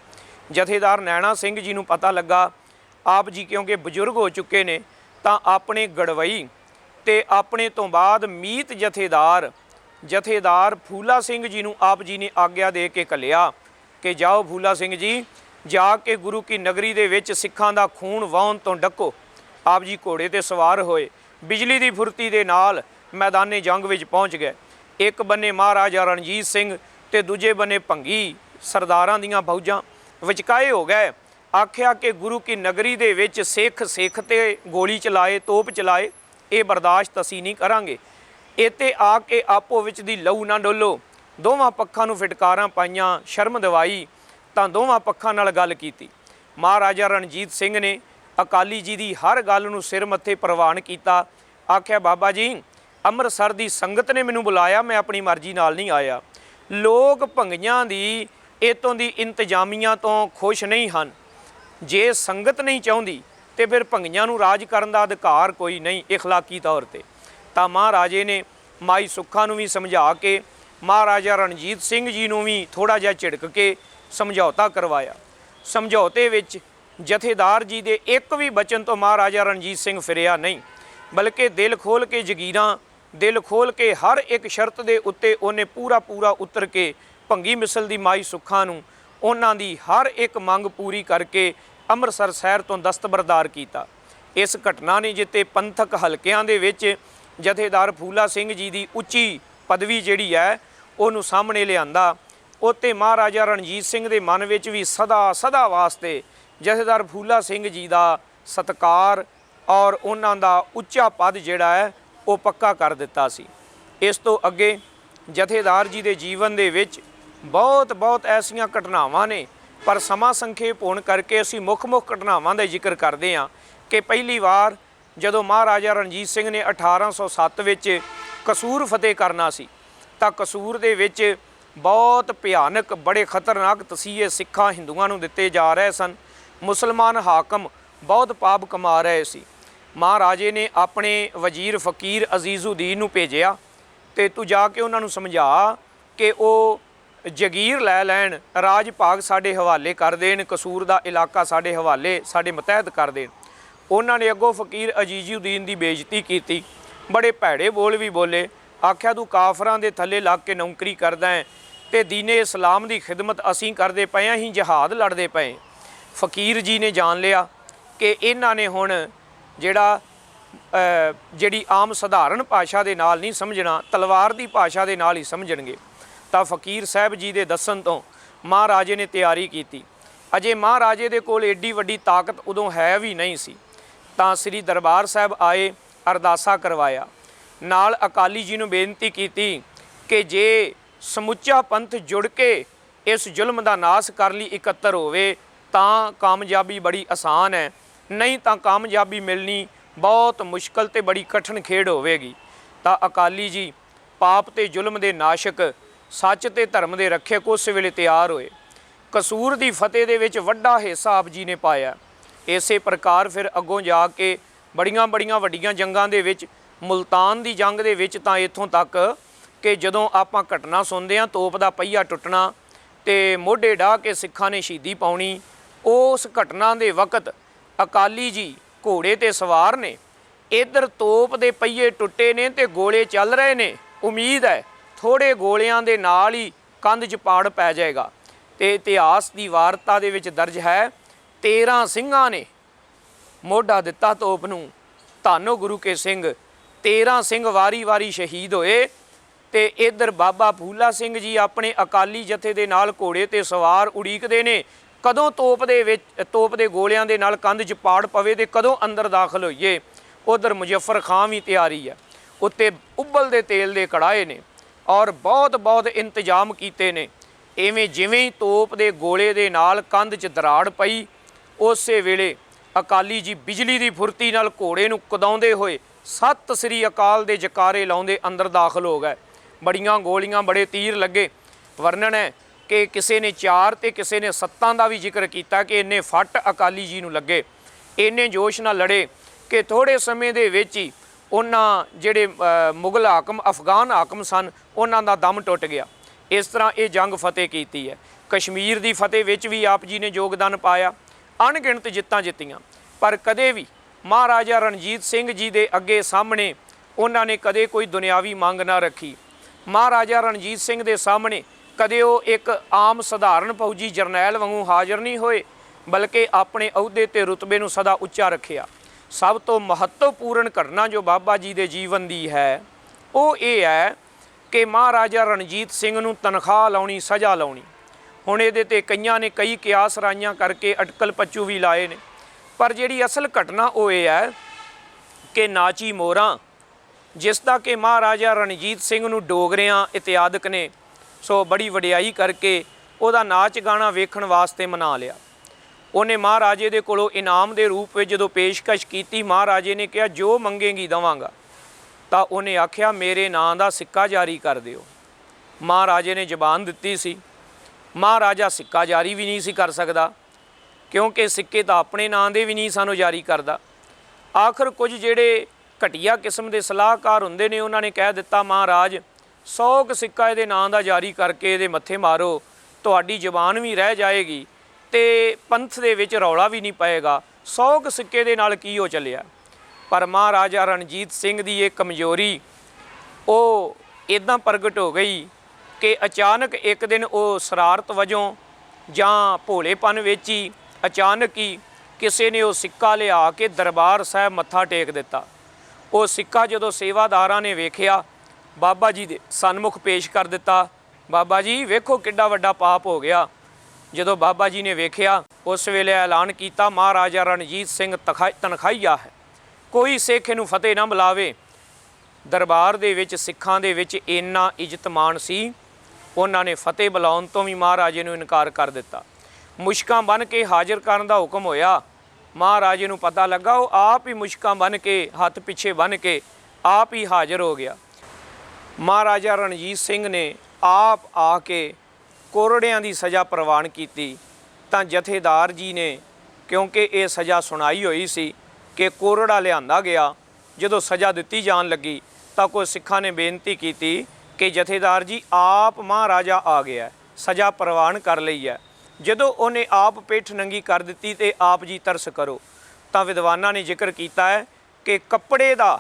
ਜਥੇਦਾਰ ਨੈਣਾ ਸਿੰਘ ਜੀ ਨੂੰ ਪਤਾ ਲੱਗਾ, ਆਪ ਜੀ ਕਿਉਂਕਿ ਬਜ਼ੁਰਗ ਹੋ ਚੁੱਕੇ ਨੇ, ਤਾਂ ਆਪਣੇ ਗੜਵਈ ਤੇ ਆਪਣੇ ਤੋਂ ਬਾਅਦ ਮੀਤ ਜਥੇਦਾਰ ਫੂਲਾ ਸਿੰਘ ਜੀ ਨੂੰ ਆਪ ਜੀ ਨੇ ਆਗਿਆ ਦੇ ਕੇ ਘੱਲਿਆ ਕਿ ਜਾਓ ਫੂਲਾ ਸਿੰਘ ਜੀ, ਜਾ ਕੇ ਗੁਰੂ ਕੀ ਨਗਰੀ ਦੇ ਵਿੱਚ ਸਿੱਖਾਂ ਦਾ ਖੂਨ ਵਹਾਉਣ ਤੋਂ ਡੱਕੋ। ਆਪ ਜੀ ਘੋੜੇ ਤੇ ਸਵਾਰ ਹੋਏ, ਬਿਜਲੀ ਦੀ ਫੁਰਤੀ ਦੇ ਨਾਲ ਮੈਦਾਨੇ ਜੰਗ ਵਿੱਚ ਪਹੁੰਚ ਗਏ। ਇੱਕ ਬੰਨੇ ਮਹਾਰਾਜਾ ਰਣਜੀਤ ਸਿੰਘ ਤੇ ਦੂਜੇ ਬੰਨੇ ਭੰਗੀ ਸਰਦਾਰਾਂ ਦੀਆਂ ਫੌਜਾਂ ਵਿਚਕਾਏ ਹੋ ਗਏ। ਆਖਿਆ ਕਿ ਗੁਰੂ ਕੀ ਨਗਰੀ ਦੇ ਵਿੱਚ ਸਿੱਖ ਤੇ ਗੋਲੀ ਚਲਾਏ, ਤੋਪ ਚਲਾਏ, ਇਹ ਬਰਦਾਸ਼ਤ ਅਸੀਂ ਨਹੀਂ ਕਰਾਂਗੇ। ਇੱਥੇ ਆ ਕੇ ਆਪੋ ਵਿੱਚ ਦੀ ਲਹੂ ਨਾ ਡੋਲੋ। ਦੋਵਾਂ ਪੱਖਾਂ ਨੂੰ ਫਿਟਕਾਰਾਂ ਪਾਈਆਂ, ਸ਼ਰਮ ਦਿਵਾਈ, ਤਾਂ ਦੋਵਾਂ ਪੱਖਾਂ ਨਾਲ ਗੱਲ ਕੀਤੀ। ਮਹਾਰਾਜਾ ਰਣਜੀਤ ਸਿੰਘ ਨੇ ਅਕਾਲੀ ਜੀ ਦੀ ਹਰ ਗੱਲ ਨੂੰ ਸਿਰ ਮੱਥੇ ਪ੍ਰਵਾਨ ਕੀਤਾ। ਆਖਿਆ ਬਾਬਾ ਜੀ, ਅੰਮ੍ਰਿਤਸਰ ਦੀ ਸੰਗਤ ਨੇ ਮੈਨੂੰ ਬੁਲਾਇਆ, ਮੈਂ ਆਪਣੀ ਮਰਜ਼ੀ ਨਾਲ ਨਹੀਂ ਆਇਆ। ਲੋਕ ਭੰਗੀਆਂ ਦੀ ਇੱਥੋਂ ਦੀ ਇੰਤਜ਼ਾਮੀਆਂ ਤੋਂ ਖੁਸ਼ ਨਹੀਂ ਹਨ। ਜੇ ਸੰਗਤ ਨਹੀਂ ਚਾਹੁੰਦੀ ਤੇ ਫਿਰ ਭੰਗੀਆਂ ਨੂੰ ਰਾਜ ਕਰਨ ਦਾ ਅਧਿਕਾਰ ਕੋਈ ਨਹੀਂ ਇਖਲਾਕੀ ਤੌਰ ਤੇ। ਤਾਂ ਮਹਾਰਾਜੇ ਨੇ ਮਾਈ ਸੁੱਖਾ ਨੂੰ ਵੀ ਸਮਝਾ ਕੇ ਮਹਾਰਾਜਾ ਰਣਜੀਤ ਸਿੰਘ ਜੀ ਨੂੰ ਵੀ ਥੋੜ੍ਹਾ ਜਿਹਾ ਝਿੜਕ ਕੇ ਸਮਝੌਤਾ ਕਰਵਾਇਆ। ਸਮਝੌਤੇ ਵਿੱਚ ਜਥੇਦਾਰ ਜੀ ਦੇ ਇੱਕ ਵੀ ਬਚਨ ਤੋਂ ਮਹਾਰਾਜਾ ਰਣਜੀਤ ਸਿੰਘ ਫਿਰਿਆ ਨਹੀਂ, ਬਲਕਿ ਦਿਲ ਖੋਲ੍ਹ ਕੇ ਜਗੀਰਾਂ, ਦਿਲ ਖੋਲ੍ਹ ਕੇ ਹਰ ਇੱਕ ਸ਼ਰਤ ਦੇ ਉੱਤੇ ਉਹਨੇ ਪੂਰਾ ਉਤਰ ਕੇ ਭੰਗੀ ਮਿਸਲ ਦੀ ਮਾਈ ਸੁੱਖਾ ਨੂੰ ਉਹਨਾਂ ਦੀ ਹਰ ਇੱਕ ਮੰਗ ਪੂਰੀ ਕਰਕੇ ਅੰਮ੍ਰਿਤਸਰ ਸ਼ਹਿਰ ਤੋਂ ਦਸਤਬਰਦਾਰ ਕੀਤਾ। ਇਸ ਘਟਨਾ ਨੇ ਜਿੱਤੇ ਪੰਥਕ ਹਲਕਿਆਂ ਦੇ ਵਿੱਚ ਜਥੇਦਾਰ ਫੂਲਾ ਸਿੰਘ ਜੀ ਦੀ ਉੱਚੀ ਪਦਵੀ ਜਿਹੜੀ ਹੈ ਉਹਨੂੰ ਸਾਹਮਣੇ ਲਿਆਂਦਾ। ਉੱਤੇ ਮਹਾਰਾਜਾ ਰਣਜੀਤ ਸਿੰਘ ਦੇ ਮਨ ਵਿੱਚ ਵੀ ਸਦਾ ਵਾਸਤੇ ਜਥੇਦਾਰ ਫੂਲਾ ਸਿੰਘ ਜੀ ਦਾ ਸਤਿਕਾਰ ਔਰ ਉਹਨਾਂ ਦਾ ਉੱਚਾ ਪਦ ਜਿਹੜਾ ਹੈ ਉਹ ਪੱਕਾ ਕਰ ਦਿੱਤਾ ਸੀ। ਇਸ ਤੋਂ ਅੱਗੇ ਜਥੇਦਾਰ ਜੀ ਦੇ ਜੀਵਨ ਦੇ ਵਿੱਚ ਬਹੁਤ ਐਸੀਆਂ ਘਟਨਾਵਾਂ ਨੇ, ਪਰ ਸਮਾਂ ਸੰਖੇਪ ਹੋਣ ਕਰਕੇ ਅਸੀਂ ਮੁੱਖ ਘਟਨਾਵਾਂ ਦਾ ਜ਼ਿਕਰ ਕਰਦੇ ਹਾਂ ਕਿ ਪਹਿਲੀ ਵਾਰ ਜਦੋਂ ਮਹਾਰਾਜਾ ਰਣਜੀਤ ਸਿੰਘ ਨੇ 1807 ਵਿੱਚ ਕਸੂਰ ਫਤਿਹ ਕਰਨਾ ਸੀ, ਤਾਂ ਕਸੂਰ ਦੇ ਵਿੱਚ ਬਹੁਤ ਭਿਆਨਕ, ਬੜੇ ਖਤਰਨਾਕ ਤਸੀਹੇ ਸਿੱਖਾਂ ਹਿੰਦੂਆਂ ਨੂੰ ਦਿੱਤੇ ਜਾ ਰਹੇ ਸਨ। ਮੁਸਲਮਾਨ ਹਾਕਮ ਬਹੁਤ ਪਾਪ ਕਮਾ ਰਹੇ ਸੀ। ਮਹਾਰਾਜੇ ਨੇ ਆਪਣੇ ਵਜ਼ੀਰ ਫਕੀਰ ਅਜ਼ੀਜ਼ੁਦੀਨ ਨੂੰ ਭੇਜਿਆ ਤੇ ਤੂੰ ਜਾ ਕੇ ਉਹਨਾਂ ਨੂੰ ਸਮਝਾ ਕਿ ਉਹ ਜਗੀਰ ਲੈ ਲੈਣ, ਰਾਜ ਭਾਗ ਸਾਡੇ ਹਵਾਲੇ ਕਰ ਦੇਣ, ਕਸੂਰ ਦਾ ਇਲਾਕਾ ਸਾਡੇ ਹਵਾਲੇ, ਸਾਡੇ ਮੁਤਹਿਦ ਕਰ ਦੇਣ। ਉਹਨਾਂ ਨੇ ਅੱਗੋਂ ਫਕੀਰ ਅਜ਼ੀਜ਼ੁਦੀਨ ਦੀ ਬੇਇੱਜ਼ਤੀ ਕੀਤੀ, ਬੜੇ ਭੈੜੇ ਬੋਲ ਵੀ ਬੋਲੇ। ਆਖਿਆ ਤੂੰ ਕਾਫਰਾਂ ਦੇ ਥੱਲੇ ਲੱਗ ਕੇ ਨੌਕਰੀ ਕਰਦਾ ਹੈ ਤੇ ਦੀਨੇ ਇਸਲਾਮ ਦੀ ਖਿਦਮਤ ਅਸੀਂ ਕਰਦੇ ਪਏ ਹਾਂ, ਅਸੀਂ ਜਹਾਦ ਲੜਦੇ ਪਏ। ਫਕੀਰ ਜੀ ਨੇ ਜਾਣ ਲਿਆ ਕਿ ਇਹਨਾਂ ਨੇ ਹੁਣ ਜਿਹੜੀ ਆਮ ਸਧਾਰਨ ਭਾਸ਼ਾ ਦੇ ਨਾਲ ਨਹੀਂ ਸਮਝਣਾ, ਤਲਵਾਰ ਦੀ ਭਾਸ਼ਾ ਦੇ ਨਾਲ ਹੀ ਸਮਝਣਗੇ। ਤਾਂ ਫਕੀਰ ਸਾਹਿਬ ਜੀ ਦੇ ਦੱਸਣ ਤੋਂ ਮਹਾਰਾਜੇ ਨੇ ਤਿਆਰੀ ਕੀਤੀ। ਅਜੇ ਮਹਾਰਾਜੇ ਦੇ ਕੋਲ ਏਡੀ ਵੱਡੀ ਤਾਕਤ ਉਦੋਂ ਹੈ ਵੀ ਨਹੀਂ ਸੀ। ਤਾਂ ਸ੍ਰੀ ਦਰਬਾਰ ਸਾਹਿਬ ਆਏ, ਅਰਦਾਸਾ ਕਰਵਾਇਆ, ਨਾਲ ਅਕਾਲੀ ਜੀ ਨੂੰ ਬੇਨਤੀ ਕੀਤੀ ਕਿ ਜੇ ਸਮੁੱਚਾ ਪੰਥ ਜੁੜ ਕੇ इस जुल्म का नाश कर ਲਈ इकत्तर होवे ਤਾਂ कामयाबी बड़ी आसान है, नहीं तो कामयाबी मिलनी बहुत मुश्किल ते बड़ी कठिन खेड होवेगी। तो अकाली जी पाप ते जुल्म के नाशक, सच ते धर्म के रक्षक उस वेले तैयार होए। कसूर की फतेह दे विच वड्डा हिस्सा आप जी ने पाया। इस प्रकार फिर अगों जाके बड़ियां बड़ियां वड्डियां जंगां दे विच, मुल्तान की जंग दे विच तां इत्थों तक कि जदों आपां घटना सुनते हैं तोप का पहिया टुटना तो मोढे डाह के सिखां ने शहीदी पाउणी, उस घटना के वक्त अकाली जी घोड़े ते सवार ने, इधर तोप के पहिए टुटे ने तो गोले चल रहे ने। उम्मीद है थोड़े गोलियां दे नाल ही कंध च पाड़ पै जाएगा। तो इतिहास की वारता दे विच दर्ज है 13 ਸਿੰਘਾਂ ने मोढा दिता तोप नूं, धानो गुरु के सिंह। 13 ਸਿੰਘ वारी वारी शहीद होए। तो इधर बाबा फूला सिंह जी अपने अकाली जथे दे नाल घोड़े ते सवार उड़ीकदे ने कदों तोप दे गोलियां दे नाल कंध च पाड़ पवे ते कदों अंदर दाखल होइए। उधर मुजफ्फर खां भी तैयारी है, उत्ते उबलदे तेल दे कड़ाए ने और बहुत बहुत इंतजाम कीते ने। इवें जिवें ही तोप दे गोले दे नाल कंध च दराड़ पई, उस वेले अकाली जी बिजली की फुरती नाल घोड़े नूं कुदाउंदे होए सत श्री अकाल दे जकारे लाउंदे अंदर दाखल हो गए। बड़ियां गोलियां बड़े तीर लगे। वर्णन है कि किसी ने 4 तो किसी ने 7 का भी जिक्र किया कि इन्ने फट अकाली जी नूं लगे। इन्ने जोश नाल लड़े कि थोड़े समय दे विच ही उन्हां जिहड़े मुगल हाकम अफगान हाकम सन उन्हां दा दम टुट गया। इस तरह ये जंग फतेह की है। कश्मीर की फतेह विच भी आप जी ने योगदान पाया, अणगिणत जित्तां जित्तियां, पर कदे भी महाराजा रणजीत सिंह जी के अगे सामने उन्होंने कदे कोई दुनियावी मंग ना रखी। महाराजा रणजीत सिंह के सामने कदे वो एक आम सधारण फौजी जरनैल वांगू हाज़र नहीं होए, बल्कि अपने अहुदे ते रुतबे नूं सदा उच्चा रखिया। सब तो महत्वपूर्ण घटना जो बाबा जी के जीवन की है वो ये है कि महाराजा रणजीत सिंह नूं तनख्वाह लाउणी, सज़ा लाउणी। हुण इहदे ते कईयां ने कई कियास राइयां करके अटकल पच्चू भी लाए ने, पर जिहड़ी असल घटना वो ये है कि नाची मोरां जिसका कि महाराजा रणजीत सिंह नूं डोगरियां इतिहादक ने सो बड़ी वडियाई करके उहदा नाच गाना वेखण वास्ते मना लिया। उन्हें महाराजे दे कोलों इनाम के रूप में जो पेशकश की, महाराजे ने कहा जो मंगेगी दवांगा। तो उन्हें आख्या मेरे नां दा सिक्का जारी कर दिओ। महाराजे ने जबान दिती सी, महाराजा सिक्का जारी भी नहीं सी कर सकता क्योंकि सिक्के तो अपने नां दे भी नहीं सानू जारी करता। आखिर कुछ जिहड़े घटिया किस्म के सलाहकार हुंदे ने उन्होंने कह दिता महाराज 100 सिक्का इहदे नां दा जारी करके इहदे मत्थे मारो, तुहाडी जबान भी रह जाएगी तो पंथ दे विच रौला भी नहीं पएगा। 100 सिक्के दे नाल की हो चलिया। पर महाराजा रणजीत सिंह की ये कमजोरी वो इदां प्रगट हो गई कि अचानक एक दिन वो शरारत वजों जां भोलेपन विच ही अचानक ही किसी ने वो सिक्का लिया के दरबार साहब मत्था टेक दिता। वो सिक्का जदों सेवादारां ने वेखिया बाबा जी दे सन्मुख पेश कर दिता। बाबा जी वेखो किड्डा वड्डा पाप हो गया। जदों बाबा जी ने वेखिया उस वेले ऐलान किया महाराजा रणजीत सिंह तनखाईया है, कोई सिख इहनूं फतेह ना बुलावे। दरबार दे विच सिखां दे विच इन्ना इज्जत मान सी, उन्होंने फतेह बुलाउण तो भी महाराजे नूं इनकार कर दिता। मुश्कां बन के हाज़र करन दा हुक्म होया। महाराजे नूं पता लगा वो आप ही मुश्कां बन के हथ पिछे बन के आप ही हाज़र हो गया। महाराजा रणजीत सिंह ने आप आके कोरड़ियां की सज़ा प्रवान की। तो जथेदार जी ने क्योंकि ये सज़ा सुनाई हुई सी कि कोरड़ा लिआंदा गया, जदों सज़ा दिती जान लगी तो कोई सिखां ने बेनती की कि जथेदार जी आप महाराजा आ गया, सज़ा प्रवान कर लई है। जदों उन्हें आप पिठ नंगी कर दी तो आप जी तरस करो। तो विद्वानां ने जिक्र किया है कि कपड़े का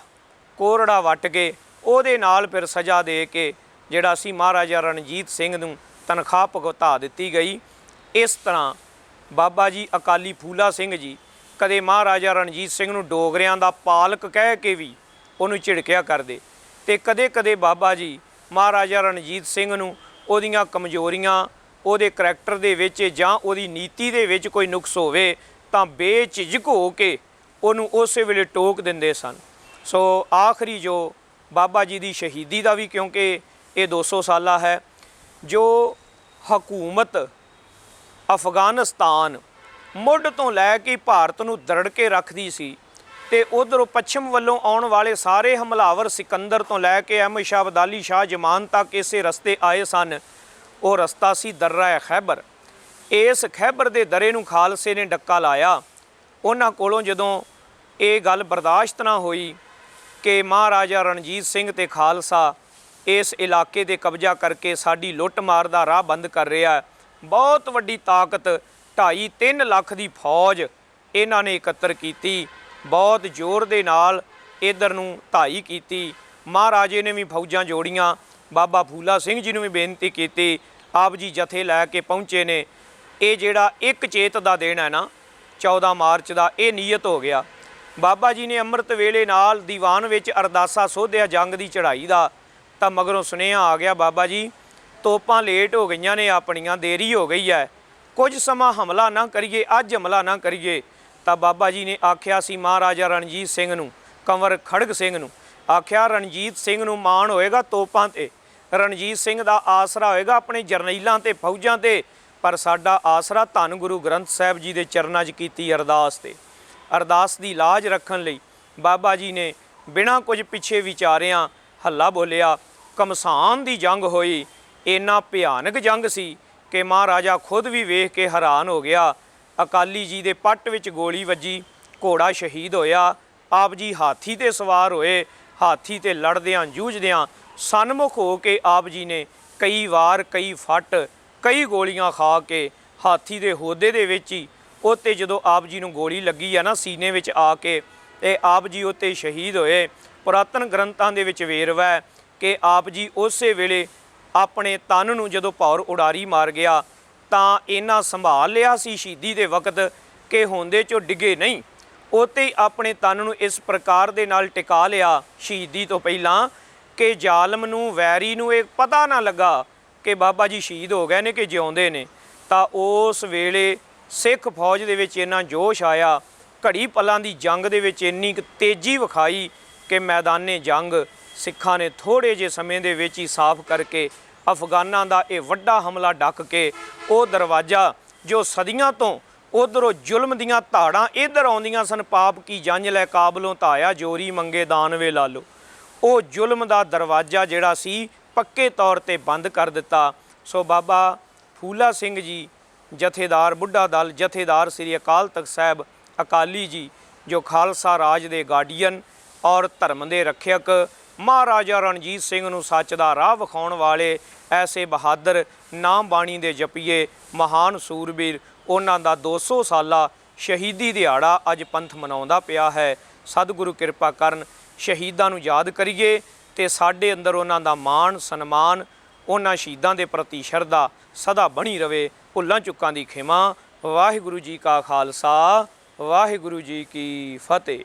कोरड़ा वट के उहदे नाल फिर सज़ा दे के जिहड़ा सी महाराजा रणजीत सिंह नूं तनख्वाह भुगता दी गई। इस तरह बाबा जी अकाली फूला सिंह जी कदे महाराजा रणजीत सिंह नूं डोगरियां दा पालक कह के भी उन्होंने झिड़किया करदे ते कदे कदे बाबा जी महाराजा रणजीत सिंह नूं उहदियां कमजोरियां उहदे करैक्टर दे विच जां उहदी नीति दे विच कोई नुक्स होवे तां बेझिझक हो के उहनूं उस वेले टोक दिंदे सन। सो आखिरी जो बाबा जी की शहीदी का भी क्योंकि ये 200 साला है, जो ਹਕੂਮਤ ਅਫਗਾਨਿਸਤਾਨ ਮੁੱਢ ਤੋਂ ਲੈ ਕੇ ਭਾਰਤ ਨੂੰ ਦਰੜ ਕੇ ਰੱਖਦੀ ਸੀ ਤੇ ਉਧਰੋਂ ਪੱਛਮ ਵੱਲੋਂ ਆਉਣ ਵਾਲੇ ਸਾਰੇ ਹਮਲਾਵਰ ਸਿਕੰਦਰ ਤੋਂ ਲੈ ਕੇ ਅਹਿਮਦ ਸ਼ਾਹ ਅਬਦਾਲੀ ਸ਼ਾਹ ਜਮਾਨ ਤੱਕ ਇਸੇ ਰਸਤੇ ਆਏ ਸਨ। ਉਹ ਰਸਤਾ ਸੀ ਦर्रा ਖੈਬਰ। ਇਸ ਖੈਬਰ ਦੇ ਦਰੇ ਨੂੰ ਖਾਲਸੇ ਨੇ ਡੱਕਾ ਲਾਇਆ। ਉਹਨਾਂ ਕੋਲੋਂ ਜਦੋਂ ਇਹ ਗੱਲ ਬਰਦਾਸ਼ਤ ਨਾ ਹੋਈ ਕਿ ਮਹਾਰਾਜਾ ਰਣਜੀਤ ਸਿੰਘ ਤੇ ਖਾਲਸਾ ਇਸ ਇਲਾਕੇ ਤੇ ਕਬਜ਼ਾ ਕਰਕੇ ਸਾਡੀ ਲੁੱਟ ਮਾਰ ਦਾ ਰਾਹ ਬੰਦ ਕਰ ਰਿਹਾ, ਬਹੁਤ ਵੱਡੀ ਤਾਕਤ 2.5-3 ਲੱਖ ਦੀ ਫੌਜ ਇਹਨਾਂ ਨੇ ਇਕੱਤਰ ਕੀਤੀ। ਬਹੁਤ ਜ਼ੋਰ ਦੇ ਨਾਲ ਇੱਧਰ ਨੂੰ ਢਾਈ ਕੀਤੀ। ਮਹਾਰਾਜੇ ਨੇ ਵੀ ਫੌਜਾਂ ਜੋੜੀਆਂ। ਬਾਬਾ ਫੂਲਾ ਸਿੰਘ ਜੀ ਨੂੰ ਵੀ ਬੇਨਤੀ ਕੀਤੀ। ਆਪ ਜੀ ਜਥੇ ਲੈ ਕੇ ਪਹੁੰਚੇ ਨੇ। ਇਹ ਜਿਹੜਾ ਇੱਕ ਚੇਤ ਦਾ ਦਿਨ ਹੈ ਨਾ 14 ਮਾਰਚ ਦਾ, ਇਹ ਨੀਅਤ ਹੋ ਗਿਆ। ਬਾਬਾ ਜੀ ਨੇ ਅੰਮ੍ਰਿਤ ਵੇਲੇ ਨਾਲ ਦੀਵਾਨ ਵਿੱਚ ਅਰਦਾਸਾ ਸੋਧਿਆ ਜੰਗ ਦੀ ਚੜ੍ਹਾਈ ਦਾ। ਤਾਂ ਮਗਰੋਂ ਸੁਨੇਹਾ ਆ ਗਿਆ, ਬਾਬਾ ਜੀ ਤੋਪਾਂ ਲੇਟ ਹੋ ਗਈਆਂ ਨੇ ਆਪਣੀਆਂ, ਦੇਰੀ ਹੋ ਗਈ ਹੈ, ਕੁਝ ਸਮਾਂ ਹਮਲਾ ਨਾ ਕਰੀਏ, ਅੱਜ ਹਮਲਾ ਨਾ ਕਰੀਏ। ਤਾਂ ਬਾਬਾ ਜੀ ਨੇ ਆਖਿਆ ਸੀ ਮਹਾਰਾਜਾ ਰਣਜੀਤ ਸਿੰਘ ਨੂੰ, ਕੰਵਰ ਖੜਗ ਸਿੰਘ ਨੂੰ ਆਖਿਆ, ਰਣਜੀਤ ਸਿੰਘ ਨੂੰ ਮਾਣ ਹੋਏਗਾ ਤੋਪਾਂ ਤੇ, ਰਣਜੀਤ ਸਿੰਘ ਦਾ ਆਸਰਾ ਹੋਏਗਾ ਆਪਣੇ ਜਰਨੈਲਾਂ ਤੇ ਫੌਜਾਂ ਤੇ, ਪਰ ਸਾਡਾ ਆਸਰਾ ਧੰਨ ਗੁਰੂ ਗ੍ਰੰਥ ਸਾਹਿਬ ਜੀ ਦੇ ਚਰਨਾਂ 'ਚ ਕੀਤੀ ਅਰਦਾਸ ਤੇ। ਅਰਦਾਸ ਦੀ ਲਾਜ ਰੱਖਣ ਲਈ ਬਾਬਾ ਜੀ ਨੇ ਬਿਨਾਂ ਕੁਝ ਪਿੱਛੇ ਵਿਚਾਰਿਆਂ ਹੱਲਾ ਬੋਲਿਆ। ਘਮਸਾਨ ਦੀ ਜੰਗ ਹੋਈ। ਇੰਨਾ ਭਿਆਨਕ ਜੰਗ ਸੀ ਕਿ ਮਹਾਰਾਜਾ ਖੁਦ ਵੀ ਵੇਖ ਕੇ ਹੈਰਾਨ ਹੋ ਗਿਆ। ਅਕਾਲੀ ਜੀ ਦੇ ਪੱਟ ਵਿੱਚ ਗੋਲੀ ਵੱਜੀ, ਘੋੜਾ ਸ਼ਹੀਦ ਹੋਇਆ। ਆਪ ਜੀ ਹਾਥੀ ਤੇ ਸਵਾਰ ਹੋਏ। ਹਾਥੀ ਤੇ ਲੜਦਿਆਂ ਜੂਝਦਿਆਂ ਸਨਮੁਖ ਹੋ ਕੇ ਆਪ ਜੀ ਨੇ ਕਈ ਵਾਰ ਕਈ ਫੱਟ ਕਈ ਗੋਲੀਆਂ ਖਾ ਕੇ ਹਾਥੀ ਦੇ ਹੋਦੇ ਦੇ ਵਿੱਚ ਹੀ ਉੱਤੇ ਜਦੋਂ ਆਪ ਜੀ ਨੂੰ ਗੋਲੀ ਲੱਗੀ ਆ ਨਾ ਸੀਨੇ ਵਿੱਚ ਆ ਕੇ, ਤੇ ਆਪ ਜੀ ਉੱਤੇ ਸ਼ਹੀਦ ਹੋਏ। ਪੁਰਾਤਨ ਗ੍ਰੰਥਾਂ ਦੇ ਵਿੱਚ ਵੇਰਵਾ ਹੈ ਕਿ ਆਪ ਜੀ ਉਸੇ ਵੇਲੇ ਆਪਣੇ ਤਨ ਨੂੰ ਜਦੋਂ ਭੌਰ ਉਡਾਰੀ ਮਾਰ ਗਿਆ ਤਾਂ ਇਹਨਾਂ ਸੰਭਾਲ ਲਿਆ ਸੀ ਸ਼ਹੀਦੀ ਦੇ ਵਕਤ ਕਿ ਹੁੰਦੇ 'ਚੋਂ ਡਿੱਗੇ ਨਹੀਂ। ਉੱਤੇ ਹੀ ਆਪਣੇ ਤਨ ਨੂੰ ਇਸ ਪ੍ਰਕਾਰ ਦੇ ਨਾਲ ਟਿਕਾ ਲਿਆ ਸ਼ਹੀਦੀ ਤੋਂ ਪਹਿਲਾਂ ਕਿ ਜ਼ਾਲਮ ਨੂੰ, ਵੈਰੀ ਨੂੰ ਇਹ ਪਤਾ ਨਾ ਲੱਗਾ ਕਿ ਬਾਬਾ ਜੀ ਸ਼ਹੀਦ ਹੋ ਗਏ ਨੇ ਕਿ ਜਿਉਂਦੇ ਨੇ। ਤਾਂ ਉਸ ਵੇਲੇ ਸਿੱਖ ਫੌਜ ਦੇ ਵਿੱਚ ਇੰਨਾ ਜੋਸ਼ ਆਇਆ, ਘੜੀ ਪਲਾਂ ਦੀ ਜੰਗ ਦੇ ਵਿੱਚ ਇੰਨੀ ਕੁ ਤੇਜ਼ੀ ਵਿਖਾਈ ਕਿ ਮੈਦਾਨੇ ਜੰਗ ਸਿੱਖਾਂ ਨੇ ਥੋੜ੍ਹੇ ਜਿਹੇ ਸਮੇਂ ਦੇ ਵਿੱਚ ਹੀ ਸਾਫ਼ ਕਰਕੇ ਅਫਗਾਨਾਂ ਦਾ ਇਹ ਵੱਡਾ ਹਮਲਾ ਡੱਕ ਕੇ ਉਹ ਦਰਵਾਜ਼ਾ ਜੋ ਸਦੀਆਂ ਤੋਂ ਉਧਰੋਂ ਜ਼ੁਲਮ ਦੀਆਂ ਧਾੜਾਂ ਇੱਧਰ ਆਉਂਦੀਆਂ ਸਨ, ਪਾਪ ਕੀ ਜੰਝ ਲੈ ਕਾਬਲੋਂ ਧਾਇਆ ਜੋਰੀ ਮੰਗੇ ਦਾਨਵੇ ਲਾ ਲਓ, ਉਹ ਜ਼ੁਲਮ ਦਾ ਦਰਵਾਜ਼ਾ ਜਿਹੜਾ ਸੀ ਪੱਕੇ ਤੌਰ ਤੇ ਬੰਦ ਕਰ ਦਿੱਤਾ। ਸੋ ਬਾਬਾ ਫੂਲਾ ਸਿੰਘ ਜੀ ਜਥੇਦਾਰ ਬੁੱਢਾ ਦਲ, ਜਥੇਦਾਰ ਸ੍ਰੀ ਅਕਾਲ ਤਖਤ ਸਾਹਿਬ ਅਕਾਲੀ ਜੀ, ਜੋ ਖਾਲਸਾ ਰਾਜ ਦੇ ਗਾਰਡੀਅਨ ਔਰ ਧਰਮ ਦੇ ਰੱਖਿਅਕ, ਮਹਾਰਾਜਾ ਰਣਜੀਤ ਸਿੰਘ ਨੂੰ ਸੱਚ ਦਾ ਰਾਹ ਵਿਖਾਉਣ ਵਾਲੇ ਐਸੇ ਬਹਾਦਰ ਨਾਮ ਬਾਣੀ ਦੇ ਜਪੀਏ ਮਹਾਨ ਸੂਰਬੀਰ, ਉਹਨਾਂ ਦਾ 200 ਸਾਲਾ ਸ਼ਹੀਦੀ ਦਿਹਾੜਾ ਅੱਜ ਪੰਥ ਮਨਾਉਂਦਾ ਪਿਆ ਹੈ। ਸਤਿਗੁਰੂ ਕਿਰਪਾ ਕਰਨ, ਸ਼ਹੀਦਾਂ ਨੂੰ ਯਾਦ ਕਰੀਏ ਤੇ ਸਾਡੇ ਅੰਦਰ ਉਹਨਾਂ ਦਾ ਮਾਣ ਸਨਮਾਨ, ਉਹਨਾਂ ਸ਼ਹੀਦਾਂ ਦੇ ਪ੍ਰਤੀ ਸ਼ਰਧਾ ਸਦਾ ਬਣੀ ਰਵੇ। ਭੁੱਲਾਂ ਚੁੱਕਾਂ ਦੀ ਖਿਮਾ। ਵਾਹਿਗੁਰੂ ਜੀ ਕਾ ਖਾਲਸਾ, ਵਾਹਿਗੁਰੂ ਜੀ ਕੀ ਫਤਿਹ।